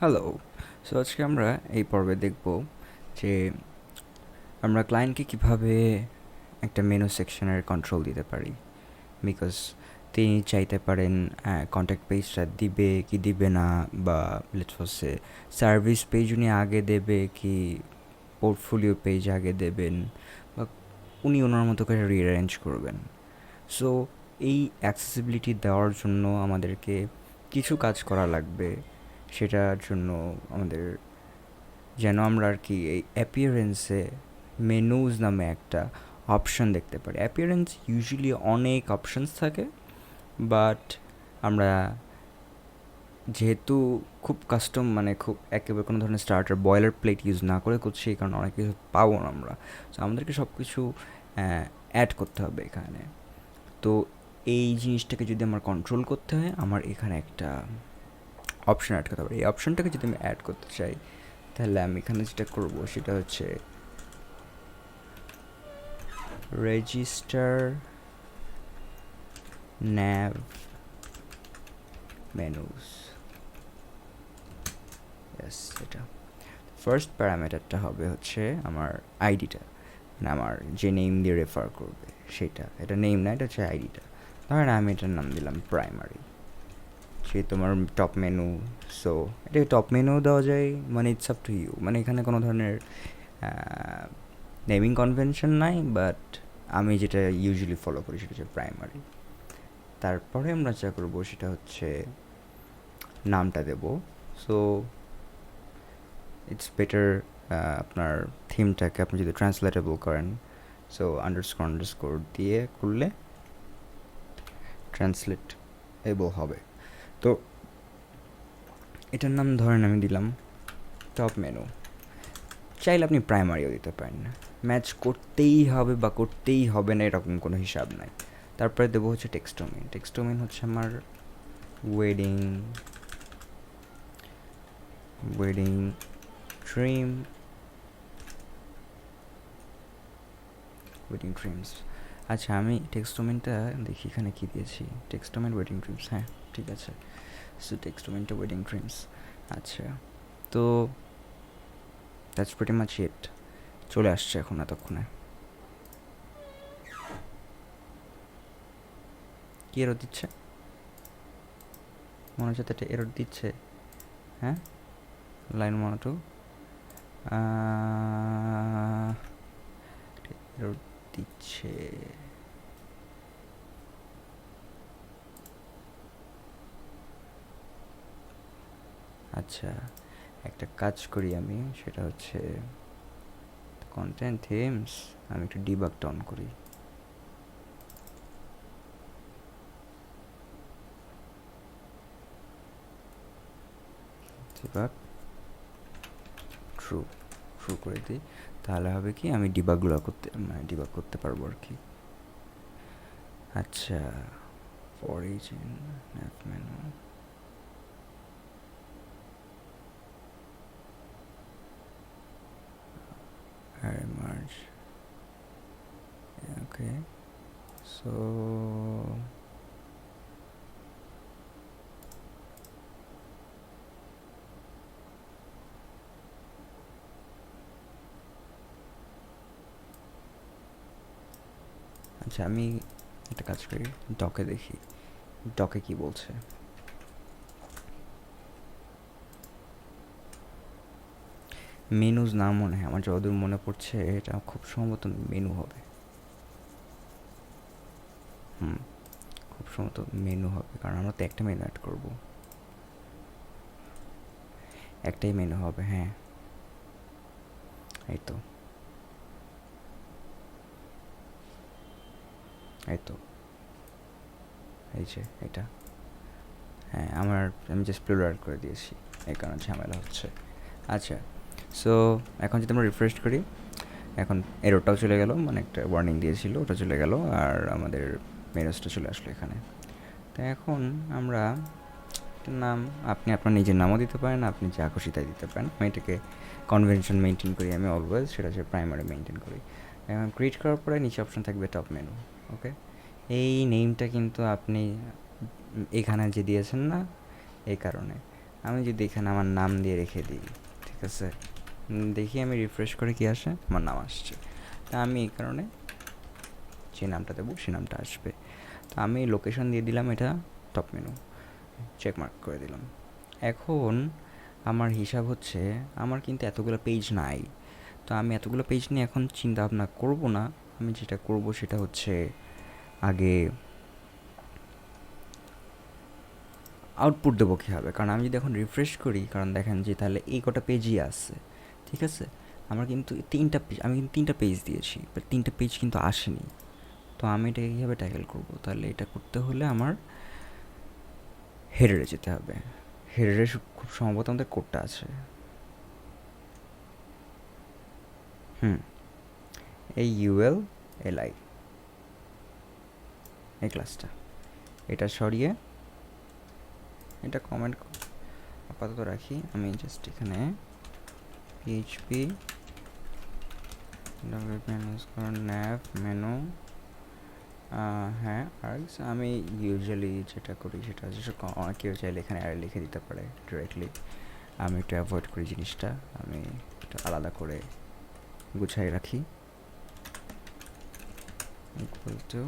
Hello. So আজকে আমরা এই পর্বে দেখব যে আমরা ক্লায়েন্টকে কিভাবে একটা মেনু সেকশনের কন্ট্রোল দিতে পারি। বিকজ তিনি চাইতে পারেন কন্ট্যাক্ট পেজটা দিবে কি দিবে না, বা লেটস সে সার্ভিস পেজ উনি আগে দেবে কি পোর্টফোলিও পেজ আগে দেবেন, বা উনি ওনার মতো করে রিঅ্যারেঞ্জ করবেন। সো এই অ্যাক্সেসিবিলিটি দেওয়ার জন্য আমাদেরকে কিছু কাজ করা লাগবে। সেটার জন্য আমাদের যেন আমরা আর কি এই অ্যাপিয়ারেন্সে মেনুজ নামে একটা অপশন দেখতে পারি। অ্যাপিয়ারেন্স ইউজুয়ালি অনেক অপশনস থাকে, বাট আমরা যেহেতু খুব কাস্টম মানে খুব একেবারে কোনো ধরনের স্টার্টার বয়লার প্লেট ইউজ না করে করছি, এই কারণে অনেক কিছু পাবো না আমরা। সো আমাদেরকে সব কিছু অ্যাড করতে হবে এখানে। তো এই জিনিসটাকে যদি আমার কন্ট্রোল করতে হয়, আমার এখানে একটা অপশন অ্যাড করতে হবে। এই অপশনটাকে যদি আমি অ্যাড করতে চাই, তাহলে আমি এখানে যেটা করবো সেটা হচ্ছে রেজিস্টার nav menus। ইয়েস, এটা ফার্স্ট প্যারামিটারটা হবে হচ্ছে আমার আইডিটা, মানে আমার যে নেম দিয়ে রেফার করবে সেটা। এটা নেম না, এটা হচ্ছে আইডিটা। ধরেন আমি এটার নাম দিলাম প্রাইমারি। সে তোমার টপ মেনু। সো এটাকে টপ মেনুও দেওয়া যায়, মানে ইটস আপ টু ইউ। মানে এখানে কোনো ধরনের নেমিং কনভেনশন নাই, বাট আমি যেটা ইউজুয়ালি ফলো করি সেটা হচ্ছে প্রাইমারি। তারপরে আমরা যা করবো সেটা হচ্ছে নামটা দেব। সো ইটস বেটার আপনার থিমটাকে আপনি যদি ট্রান্সলেটেবল করেন, সো আন্ডারস্কোর দিয়ে করলে ট্রান্সলেটেবল হবে। তো এটার নাম ধরেন আমি দিলাম টপ মেনু। চাইলে আপনি প্রাইমারিও দিতে পারেন, ম্যাচ করতেই হবে বা করতেই হবে না এরকম কোনো হিসাব নাই। তারপরে দেবো হচ্ছে টেক্সটোমেইন। টেক্সটোমেইন হচ্ছে আমার wedding wedding dream wedding dreams. আচ্ছা, আমি টেক্সটোমেইনটা দেখি এখানে কী দিয়েছি। টেক্সটোমেইন ওয়েডিং ড্রিমস, হ্যাঁ ঠিক আছে। সো টেক্সটোমেইনটা ওয়েডিং ড্রিমস। আচ্ছা, তো দ্যাটস প্রিটি মাচ ইট। চলে আসছে এখন এতক্ষণে। কী এরর দিচ্ছে? মনে হচ্ছে এটা এরর দিচ্ছে। হ্যাঁ, লাইন 1 2 এরর দিচ্ছে। আচ্ছা, একটা কাজ করি আমি, সেটা হচ্ছে কন্টেন্ট থিমস। আমি একটু ডিবাগটা অন করি। ডিবাগ ট্রু ট্রু করে দিই, তাহলে হবে কি আমি ডিবাগগুলো করতে মানে ডিবাগ করতে পারবো আর কি। আচ্ছা, অরিজিন ন্যাপ মেনু, মার্জ, ওকে। সো আচ্ছা, আমি একটা কাজ করি, ডকে দেখি ডকে কি বলছে। মেনুজ নাম মনে হয়, আমার যতদূর মনে পড়ছে এটা খুব সম্ভবত মেনু হবে। খুব সম্ভবত মেনু হবে, কারণ আমরা তো একটা মেনু অ্যাড করবো। একটাই মেনু হবে, হ্যাঁ। এই তো এই তো এই যে এটা, হ্যাঁ আমি জাস্ট প্লুরাল করে দিয়েছি, এই কারণে ঝামেলা হচ্ছে। আচ্ছা, সো এখন যদি আমরা রিফ্রেশ করি, এখন এররটাও চলে গেল, মানে একটা ওয়ার্নিং দিয়েছিল ওটা চলে গেল, আর আমাদের মেনুসটা চলে আসলো এখানে। তো এখন আমরা নাম, আপনি আপনার নিজের নামও দিতে পারেন, আপনি যা খুশি তাই দিতে পারেন। আমি এটাকে কনভেনশন মেনটেন করি, আমি অলওয়েজ সেটা হচ্ছে প্রাইমারি মেনটেন করি। এখন ক্রিয়েট করার পরে নিচে অপশন থাকবে টপ মেনু। ওকে, এই নেমটা কিন্তু আপনি এখানে যে দিয়েছেন না, এই কারণে আমি যদি এখানে আমার নাম দিয়ে রেখে দিই, ঠিক আছে, দেখি আমি রিফ্রেশ করে কি আসে, আমার নাম আসছে। তা আমি এই কারণে যে নামটা দেবো সে নামটা আসবে। তো আমি লোকেশন দিয়ে দিলাম, এটা টপ মেনু, চেকমার্ক করে দিলাম। এখন আমার হিসাব হচ্ছে আমার কিন্তু এতগুলো পেজ নাই, তো আমি এতগুলো পেজ নিয়ে এখন চিন্তা ভাবনা করবো না। আমি যেটা করব সেটা হচ্ছে আগে আউটপুট দেবো কীভাবে, কারণ আমি যদি এখন রিফ্রেশ করি, কারণ দেখেন যে তাহলে এই কটা পেজই আছে, ঠিক আছে, আমার কিন্তু আমি কিন্তু 3টা পেজ দিয়েছি, বাট 3টা পেজ কিন্তু আসেনি। তো আমি এটাকে কীভাবে ট্যাকেল করবো? তাহলে এটা করতে হলে আমার হেডারে যেতে হবে। হেডারে খুব সম্ভবত আমাদের কোডটা আছে। এই ULLI এই ক্লাসটা, এটা সরিয়ে এটা কমেন্ট আপাতত রাখি। আমি জাস্ট এখানে PHP nav মেনু, হ্যাঁ আর্গস, আমি ইউজুয়ালি যেটা করি সেটা হচ্ছে কেউ চাইলে এখানে আর লিখে দিতে পারে ডিরেক্টলি। আমি একটু অ্যাভয়েড করি জিনিসটা, আমি এটা আলাদা করে গুছাই রাখি। ইকুয়াল টু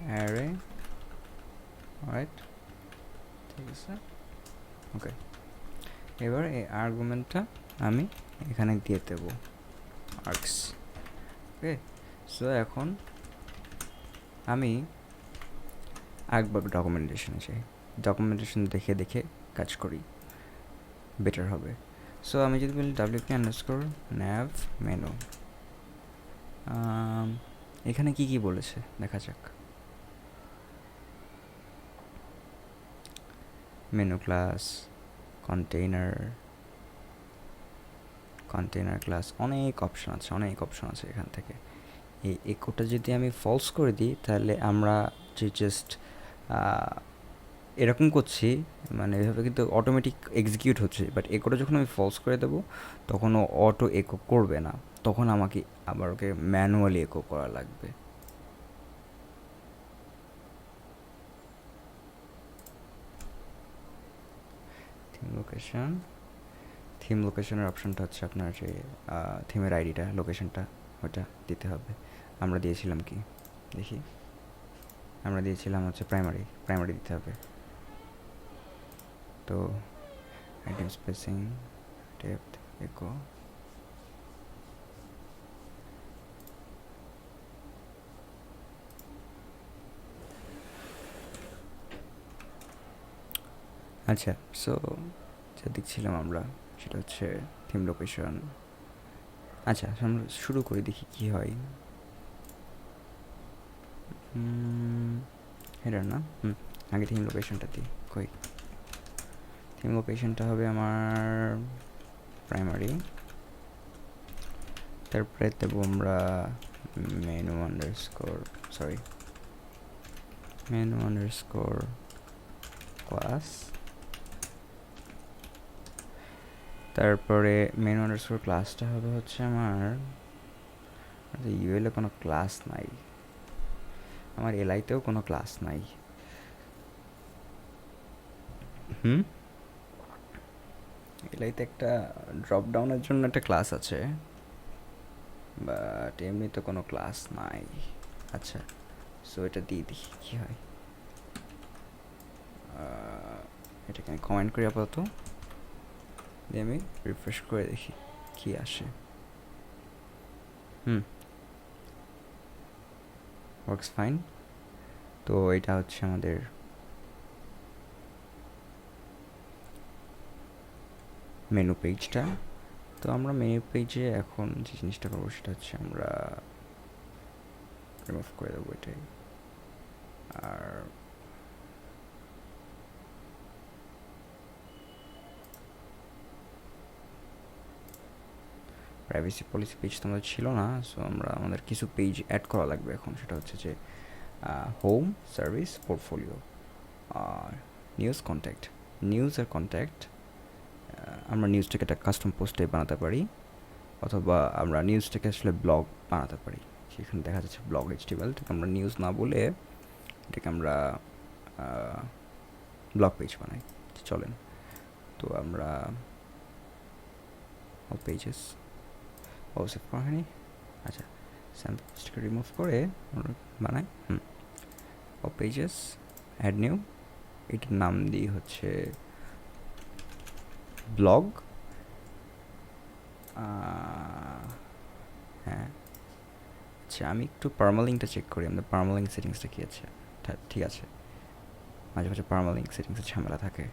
অ্যারে, রাইট, ঠিক আছে, ওকে। এবার এই আর্গুমেন্টটা আমি এখানে দিয়ে দেবো আর্কস, ওকে। সো এখন আমি একবার ডকুমেন্টেশনে যাই, ডকুমেন্টেশন দেখে দেখে কাজ করি, বেটার হবে। সো আমি যদি বলি wp_nav মেনু, এখানে কি কি বলেছে দেখা যাক। মেনু ক্লাস, কন্টেইনার ক্লাস, অনেক অপশন আছে এখান থেকে। এই কোডটা যদি আমি ফলস করে দিই, তাহলে আমরা যে জাস্ট এরকম করছি, মানে এভাবে কিন্তু অটোমেটিক এক্সিকিউট হচ্ছে, বাট কোডটা যখন আমি ফলস করে দেবো তখন ও অটো একো করবে না, তখন আমাকে আবার ওকে ম্যানুয়ালি একো করা লাগবে। থিম লোকেশনের অপশনটা হচ্ছে আপনার যে থিমের আইডিটা, লোকেশনটা, ওটা দিতে হবে। আমরা দিয়েছিলাম কি দেখি, আমরা দিয়েছিলাম হচ্ছে প্রাইমারি দিতে হবে। তো আইটেম স্পেসিং, ডেপথ, একো, আচ্ছা। সো যা দেখছিলাম আমরা সেটা হচ্ছে থিম লোকেশন। আচ্ছা, আমরা শুরু করে দেখি কি হয়। হেডার না, আগে থিম লোকেশনটা দিই, কই থিম লোকেশনটা হবে আমার প্রাইমারি, তারপরে দেবো আমরা মেনু আন্ডারস্কোর ক্লাস, তারপরে মেনু আন্ডারস্কোর ক্লাসটা হবে হচ্ছে আমার, ইউএলে কোনো ক্লাস নাই, আমার এলআইতেও কোনো ক্লাস নাই। এলআইতে একটা ড্রপ ডাউনের জন্য একটা ক্লাস আছে, বাট এমনিতে কোনো ক্লাস নাই। আচ্ছা, সো এটা দিয়ে দেখি কী হয়। এটাকে আমি কমেন্ট করি আপাতত, দিয়ে আমি রিফ্রেশ করে দেখি কি আসে। Works fine. তো এটা হচ্ছে আমাদের মেনু পেজটা। তো আমরা মেনু পেজে এখন যে জিনিসটা করবো সেটা হচ্ছে আমরা রিমুভ করে দেবো এটাই, আর প্রাইভেসি পলিসি পেজ তো আমাদের ছিল না, সো আমাদের কিছু পেজ অ্যাড করা লাগবে এখন। সেটা হচ্ছে যে হোম, সার্ভিস, পোর্টফোলিও, আর নিউজ আর কন্ট্যাক্ট। আমরা নিউজটাকে একটা কাস্টম পোস্টে বানাতে পারি, অথবা আমরা নিউজটাকে আসলে ব্লগ বানাতে পারি। সেখানে দেখা যাচ্ছে ব্লগ HTML থেকে আমরা নিউজ না বলে এটাকে আমরা ব্লগ পেজ বানাই। চলেন। তো আমরা অল পেজেস সেভ করা হয়নি। আচ্ছা, স্যাম্পল পেজটাকে রিমুভ করে আমরা বানাই। অল পেজেস, অ্যাড নিউ, এটার নাম দিই হচ্ছে ব্লগ। হ্যাঁ, আচ্ছা, আমি একটু পারমালিংকটা চেক করি, আমাদের পারমালিংক সেটিংসটা কী আছে। ঠিক আছে, মাঝে মাঝে পারমালিংক সেটিংসের ঝামেলা থাকে।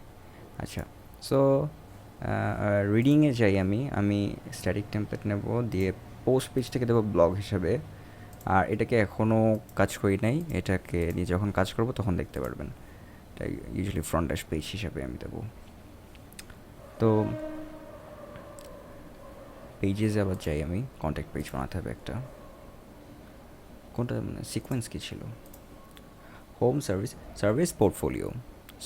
আচ্ছা, সো রিডিংয়ে যাই। আমি স্ট্যাটিক টেমপ্লেট নেব, দিয়ে পোস্ট পেজটাকে দেবো ব্লগ হিসাবে। আর এটাকে এখনও কাজ করি নাই, এটাকে নিয়ে যখন কাজ করব তখন দেখতে পারবেন। তাই ইউজুয়ালি ফ্রন্ট ড্যাশ পেজ হিসাবে আমি দেবো। তো পেজেসে আবার যাই, আমি কন্ট্যাক্ট পেজ বানাতে হবে একটা। কোনটা মানে সিকোয়েন্স কী ছিল? Home service, service portfolio.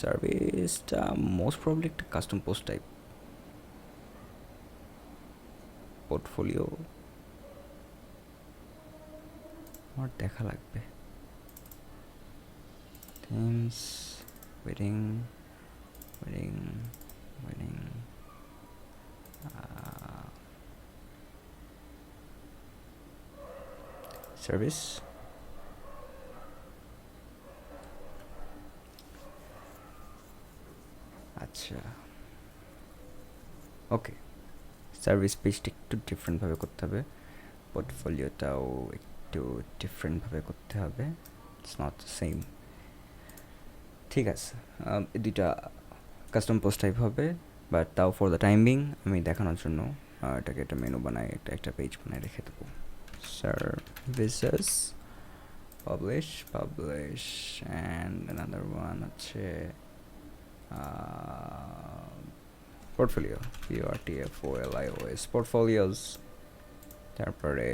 সার্ভিসটা মোস্ট প্রবলি একটা কাস্টম পোস্ট টাইপ। পোর্টফোলিও আমার দেখা লাগবে। Themes, wedding, wedding, wedding, service. আচ্ছা, ওকে, সার্ভিস পেজটা একটু ডিফারেন্টভাবে করতে হবে, পোর্টফোলিওটাও একটু ডিফারেন্টভাবে করতে হবে। It's not same. ঠিক আছে, এই দুইটা কাস্টম পোস্ট টাইপ হবে, বাট তাও ফর দ্য টাইম বিং আমি দেখানোর জন্য এটাকে একটা মেনু বানাই, একটা পেজ বানাই রেখে দেবো। Services, publish, publish, and another one হচ্ছে পোর্টফোলিও, PORTFOLIOS, পোর্টফোলিওস। তারপরে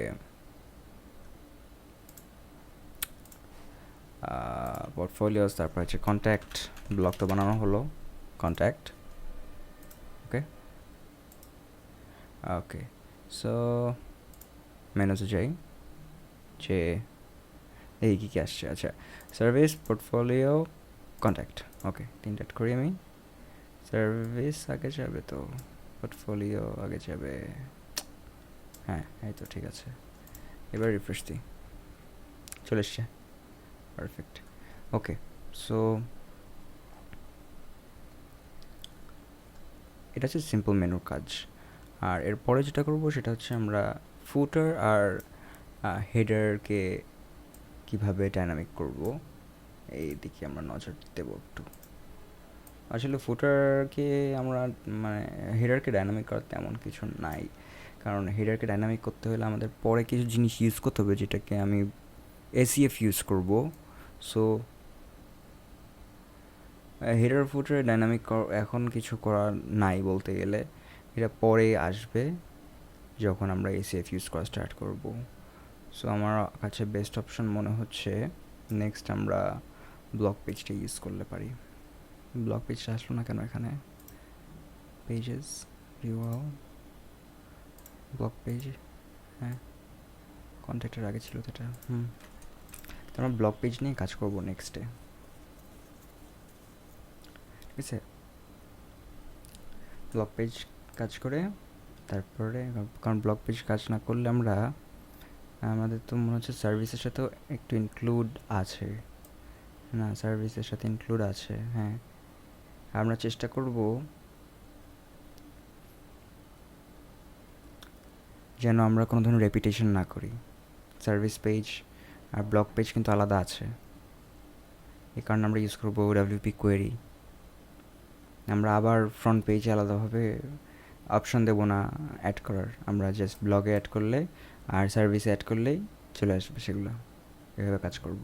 পোর্টফোলিওস, তারপর হচ্ছে কন্ট্যাক্ট। ব্লগ তো বানানো হলো, কন্ট্যাক্ট। ওকে ওকে, সো মেনুতে যাই, যে এই কী কী আসছে। আচ্ছা, সার্ভিস, পোর্টফোলিও, কন্ট্যাক্ট। ওকে, তিনটা অ্যাড করি আমি। সার্ভিস আগে যাবে, তো পোর্টফোলিও আগে যাবে। হ্যাঁ, এই তো ঠিক আছে। এবার রিফ্রেশ দিই, চলে এসছে, পারফেক্ট। ওকে, সো এটা হচ্ছে সিম্পল মেনুর কাজ। আর এরপরে যেটা করবো সেটা হচ্ছে আমরা ফুটার আর হেডারকে কীভাবে ডাইনামিক করব, এই দিকে আমরা নজর দেবো একটু। আসলে ফুটারকে আমরা মানে হেডারকে ডাইনামিক করার তেমন কিছু নাই, কারণ হেডারকে ডাইনামিক করতে হলে আমাদের পরে কিছু জিনিস ইউজ করতে হবে, যেটাকে আমি এসিএফ ইউজ করব। সো হেডার ফুটারে ডাইনামিক এখন কিছু করার নাই বলতে গেলে, এটা পরে আসবে যখন আমরা এসিএফ ইউজ করা স্টার্ট করব। সো আমার কাছে বেস্ট অপশন মনে হচ্ছে নেক্সট আমরা ব্লগ পেজটা ইউজ করলে পারি। ব্লগ পেজটা আসলো না কেন এখানে? পেজেস, রিওয়াল, ব্লগ পেজ, হ্যাঁ, কন্ট্যাক্টের আগে ছিল তো এটা। তো আমরা ব্লগ পেজ নিয়ে কাজ করবো নেক্সটে, ঠিক আছে? ব্লগ পেজ কাজ করে তারপরে, কারণ ব্লগ পেজ কাজ না করলে আমাদের তো মনে হচ্ছে সার্ভিসের সাথেও একটু ইনক্লুড আছে। না, সার্ভিসের সাথে ইনক্লুড আছে, হ্যাঁ। আমরা চেষ্টা করব যেন আমরা কোনো ধরনের রেপিটেশন না করি। সার্ভিস পেজ আর ব্লগ পেজ কিন্তু আলাদা আছে, এই কারণে আমরা ইউজ করবো WP কোয়েরি। আমরা আবার ফ্রন্ট পেজে আলাদাভাবে অপশন দেবো না অ্যাড করার, আমরা জাস্ট ব্লগে অ্যাড করলে আর সার্ভিসে অ্যাড করলেই চলে আসবে সেগুলো। এভাবে কাজ করব,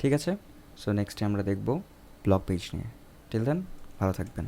ঠিক আছে? সো নেক্সটে আমরা দেখব ব্লগ পেজ নিয়ে। টিল দেন ভালো থাকবেন।